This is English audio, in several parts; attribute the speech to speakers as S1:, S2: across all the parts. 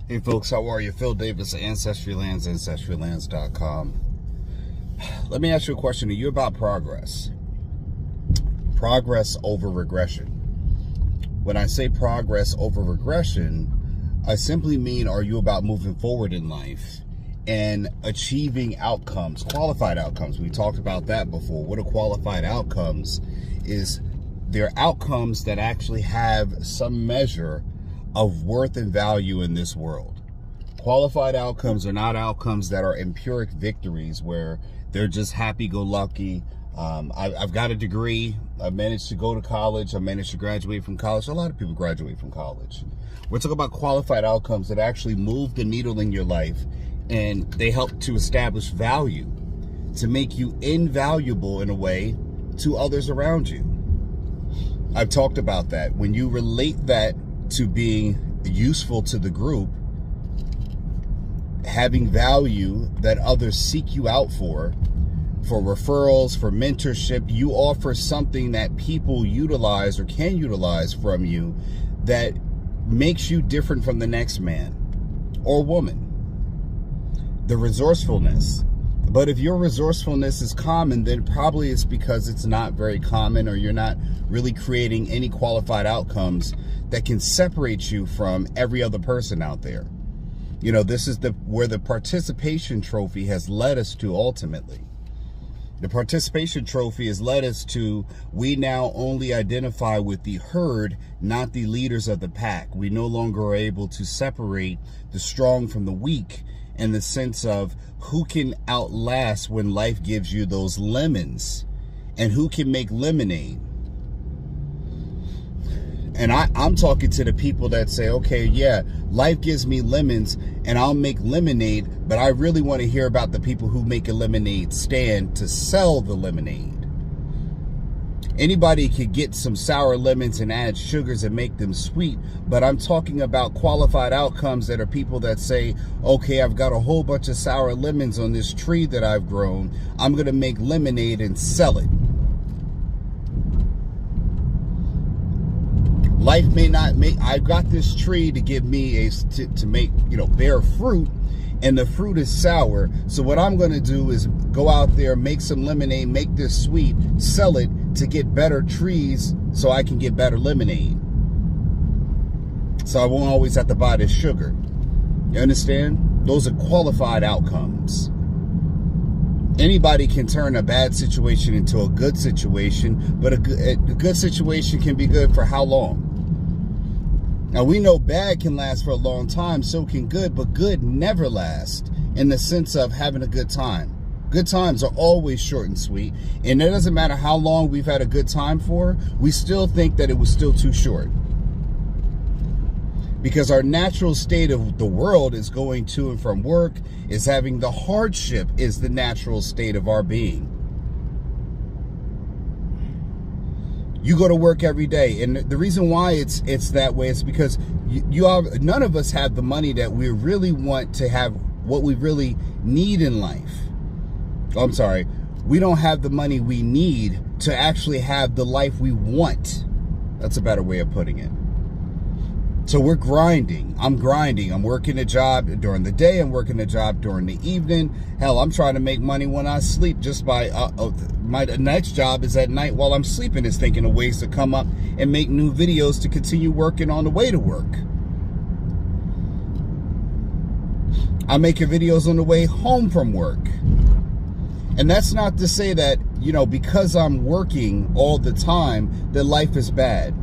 S1: Hey folks, how are you? Phillip Davis, Ancestry Lands, ancestrylands.com. Let me ask you a question. Are you about progress? Progress over regression. When I say progress over regression, I simply mean, are you about moving forward in life and achieving outcomes, qualified outcomes? We talked about that before. What are qualified outcomes? Is they're outcomes that actually have some measure of worth and value in this world. Qualified outcomes are not outcomes that are empiric victories where they're just happy-go-lucky. I've got a degree. I managed to go to college. I managed to graduate from college. A lot of people graduate from college. We're talking about qualified outcomes that actually move the needle in your life, and they help to establish value, to make you invaluable in a way to others around you. I've talked about that. When you relate that to being useful to the group, having value that others seek you out for referrals, for mentorship, you offer something that people utilize or can utilize from you that makes you different from the next man or woman. The resourcefulness. But if your resourcefulness is common, then probably it's because it's not very common, or you're not really creating any qualified outcomes that can separate you from every other person out there. You know, this is where the participation trophy has led us to ultimately. The participation trophy has led us to, we now only identify with the herd, not the leaders of the pack. We no longer are able to separate the strong from the weak, in the sense of who can outlast when life gives you those lemons, and who can make lemonade. And I'm talking to the people that say, okay, yeah, life gives me lemons and I'll make lemonade, but I really want to hear about the people who make a lemonade stand to sell the lemonade. Anybody could get some sour lemons and add sugars and make them sweet, but I'm talking about qualified outcomes that are people that say, okay, I've got a whole bunch of sour lemons on this tree that I've grown. I'm going to make lemonade and sell it. Life may not make, I've got this tree to give me to make, bear fruit, and the fruit is sour. So what I'm going to do is go out there, make some lemonade, make this sweet, sell it to get better trees so I can get better lemonade. So I won't always have to buy this sugar. You understand? Those are qualified outcomes. Anybody can turn a bad situation into a good situation, but a good situation can be good for how long? Now, we know bad can last for a long time, so can good, but good never lasts in the sense of having a good time. Good times are always short and sweet, and it doesn't matter how long we've had a good time for, we still think that it was still too short. Because our natural state of the world is going to and from work, is having the hardship is the natural state of our being. You go to work every day, and the reason why it's that way is because none of us have the money that we really want to have, what we really need in life. I'm sorry, we don't have the money we need to actually have the life we want. That's a better way of putting it. So we're grinding. I'm grinding. I'm working a job during the day. I'm working a job during the evening. Hell, I'm trying to make money when I sleep just by, my next job is at night while I'm sleeping, is thinking of ways to come up and make new videos to continue working on the way to work. I'm making videos on the way home from work. And that's not to say that, because I'm working all the time, that life is bad.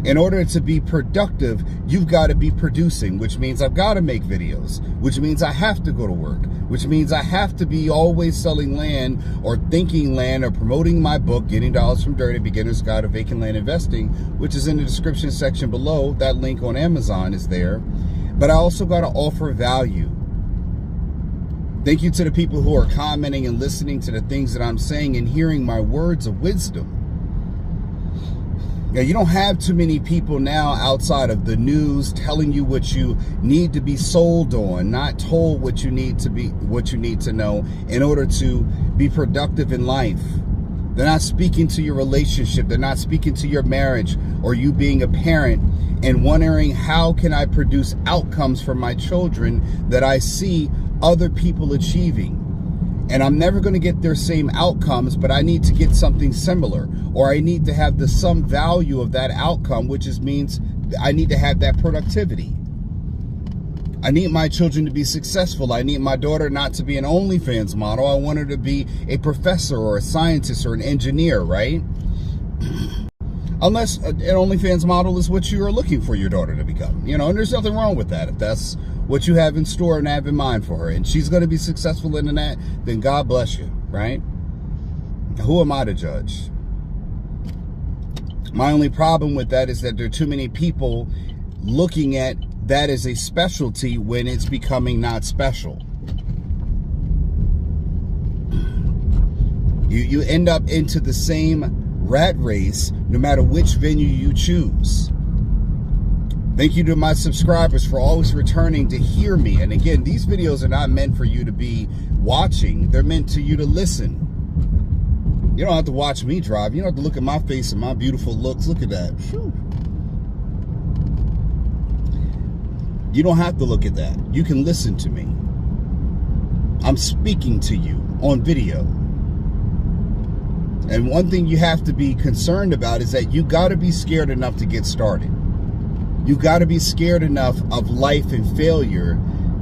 S1: In order to be productive, you've got to be producing, which means I've got to make videos, which means I have to go to work, which means I have to be always selling land or thinking land or promoting my book, Getting Dollars from Dirty, Beginner's Guide to Vacant Land Investing, which is in the description section below. That link on Amazon is there. But I also got to offer value. Thank you to the people who are commenting and listening to the things that I'm saying and hearing my words of wisdom. Now, you don't have too many people now outside of the news telling you what you need to be sold on, not told what you need to know in order to be productive in life. They're not speaking to your relationship. They're not speaking to your marriage or you being a parent and wondering how can I produce outcomes for my children that I see other people achieving. And I'm never going to get their same outcomes, but I need to get something similar, or I need to have the sum value of that outcome, which means I need to have that productivity. I need my children to be successful. I need my daughter not to be an OnlyFans model. I want her to be a professor or a scientist or an engineer, right? Unless an OnlyFans model is what you are looking for your daughter to become. You know, and there's nothing wrong with that. If that's what you have in store and have in mind for her, and she's going to be successful in that, then God bless you, right? Who am I to judge? My only problem with that is that there are too many people looking at that as a specialty when it's becoming not special. You end up into the same rat race no matter which venue you choose. Thank you to my subscribers for always returning to hear me. And again, these videos are not meant for you to be watching. They're meant to you to listen. You don't have to watch me drive. You don't have to look at my face and my beautiful looks. Look at that. Whew. You don't have to look at that. You can listen to me. I'm speaking to you on video. And one thing you have to be concerned about is that you got to be scared enough to get started. You got to be scared enough of life and failure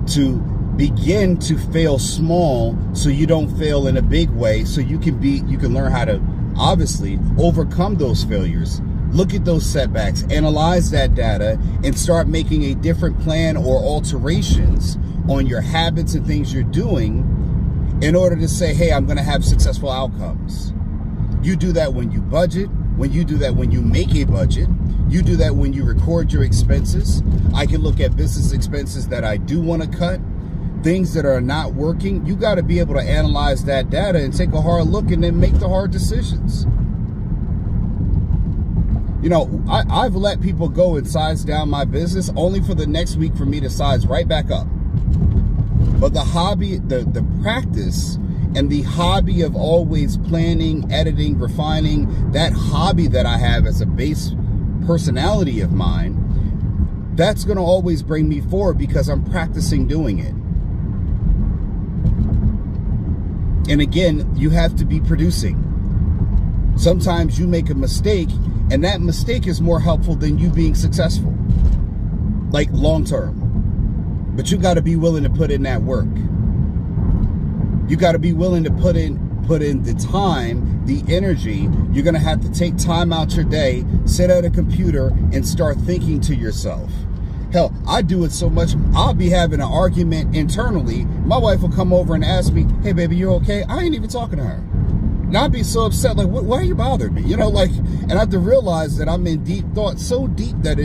S1: to begin to fail small, so you don't fail in a big way, so you can learn how to obviously overcome those failures. Look at those setbacks, analyze that data, and start making a different plan or alterations on your habits and things you're doing in order to say, hey, I'm going to have successful outcomes. You do that when you budget, when you do that when you make a budget, you do that when you record your expenses. I can look at business expenses that I do want to cut, things that are not working. You got to be able to analyze that data and take a hard look and then make the hard decisions. You know, I've let people go and size down my business only for the next week for me to size right back up. But the hobby, the practice and the hobby of always planning, editing, refining, that hobby that I have as a base personality of mine, that's going to always bring me forward because I'm practicing doing it. And again, you have to be producing. Sometimes you make a mistake, and that mistake is more helpful than you being successful, like long term. But you got to be willing to put in that work. You got to be willing to put in the time, the energy. You're going to have to take time out your day, sit at a computer, and start thinking to yourself. Hell, I do it so much, I'll be having an argument internally. My wife will come over and ask me, hey, baby, you okay? I ain't even talking to her. And I'd be so upset, like, why are you bothering me? You know, like, and I have to realize that I'm in deep thought, so deep that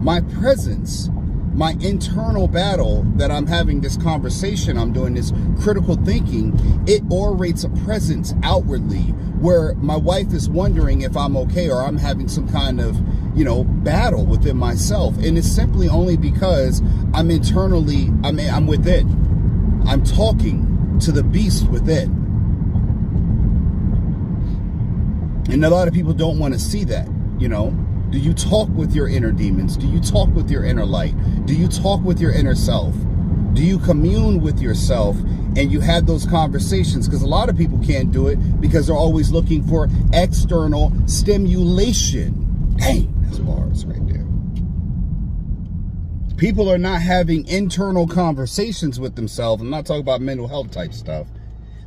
S1: my presence, my internal battle that I'm having this conversation, I'm doing this critical thinking, it orates a presence outwardly where my wife is wondering if I'm okay or I'm having some kind of, you know, battle within myself. And it's simply only because I'm internally, I'm within. I'm talking to the beast within. And a lot of people don't want to see that, you know. Do you talk with your inner demons? Do you talk with your inner light? Do you talk with your inner self? Do you commune with yourself and you have those conversations? Because a lot of people can't do it because they're always looking for external stimulation. Dang, that's bars right there. People are not having internal conversations with themselves. I'm not talking about mental health type stuff.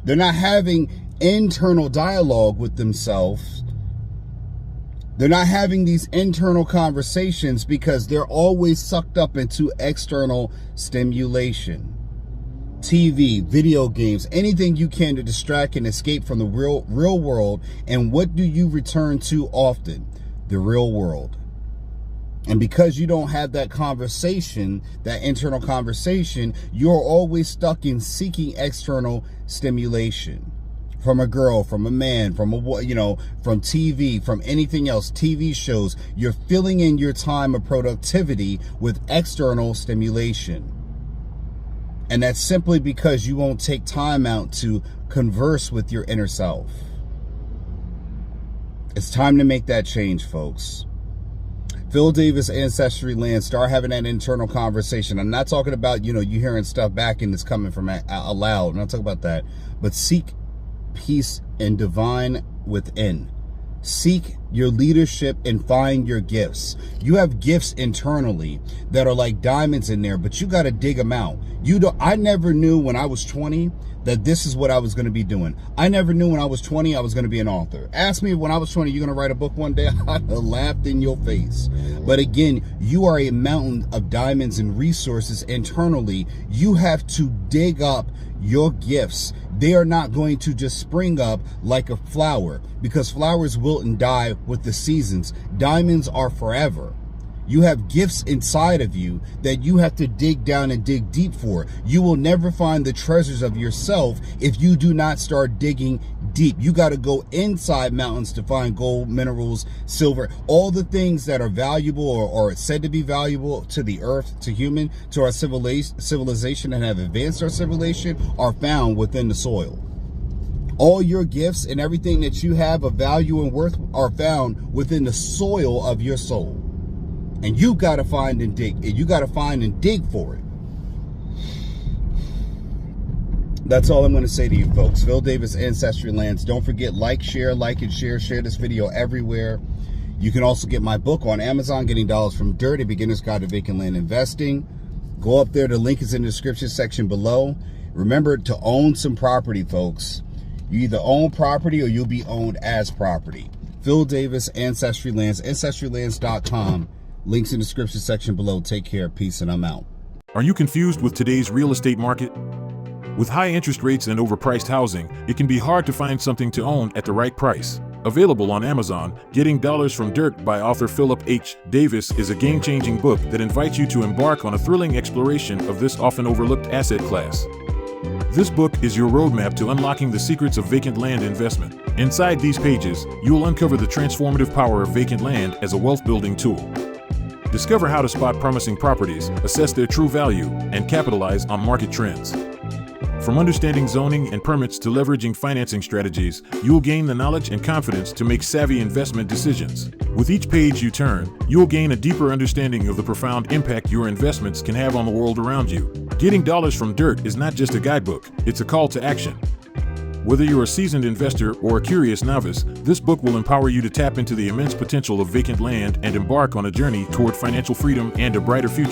S1: They're not having internal dialogue with themselves. They're not having these internal conversations because they're always sucked up into external stimulation. TV, video games, anything you can to distract and escape from the real world. And what do you return to often? The real world. And because you don't have that conversation, that internal conversation, you're always stuck in seeking external stimulation. From a girl, from a man, from from TV, from anything else, TV shows. You're filling in your time of productivity with external stimulation. And that's simply because you won't take time out to converse with your inner self. It's time to make that change, folks. Phil Davis, Ancestry Lands. Start having that internal conversation. I'm not talking about, you hearing stuff back and it's coming from out loud. I'm not talking about that. But seek peace and divine within. Seek your leadership and find your gifts. You have gifts internally that are like diamonds in there, but you got to dig them out. I never knew when I was 20 that this is what I was going to be doing. I never knew when I was 20 I was going to be an author. Ask me when I was 20, you're going to write a book one day? I'd have laughed in your face. But again, you are a mountain of diamonds and resources internally. You have to dig up your gifts. They are not going to just spring up like a flower, because flowers wilt and die with the seasons. Diamonds are forever. You have gifts inside of you that you have to dig down and dig deep for. You will never find the treasures of yourself if you do not start digging deep. You got to go inside mountains to find gold, minerals, silver, all the things that are valuable or said to be valuable to the earth, to human, to our civilization, and have advanced our civilization, are found within the soil. All your gifts and everything that you have of value and worth are found within the soil of your soul. And you got to find and dig. You got to find and dig for it. That's all I'm going to say to you folks. Phil Davis, Ancestry Lands. Don't forget, like, and share. Share this video everywhere. You can also get my book on Amazon, Getting Dollars from Dirt, A Beginner's Guide to Vacant Land Investing. Go up there. The link is in the description section below. Remember to own some property, folks. You either own property or you'll be owned as property. Phil Davis, Ancestry Lands, ancestrylands.com. Links in the description section below. Take care, peace, and I'm out.
S2: Are you confused with today's real estate market? With high interest rates and overpriced housing, it can be hard to find something to own at the right price. Available on Amazon, Getting Dollars from Dirt by author Phillip Davis is a game-changing book that invites you to embark on a thrilling exploration of this often overlooked asset class. This book is your roadmap to unlocking the secrets of vacant land investment. Inside these pages, you will uncover the transformative power of vacant land as a wealth-building tool. Discover how to spot promising properties, assess their true value, and capitalize on market trends. From understanding zoning and permits to leveraging financing strategies, you will gain the knowledge and confidence to make savvy investment decisions. With each page you turn, you will gain a deeper understanding of the profound impact your investments can have on the world around you. Getting Dollars from Dirt is not just a guidebook, it's a call to action. Whether you're a seasoned investor or a curious novice, this book will empower you to tap into the immense potential of vacant land and embark on a journey toward financial freedom and a brighter future.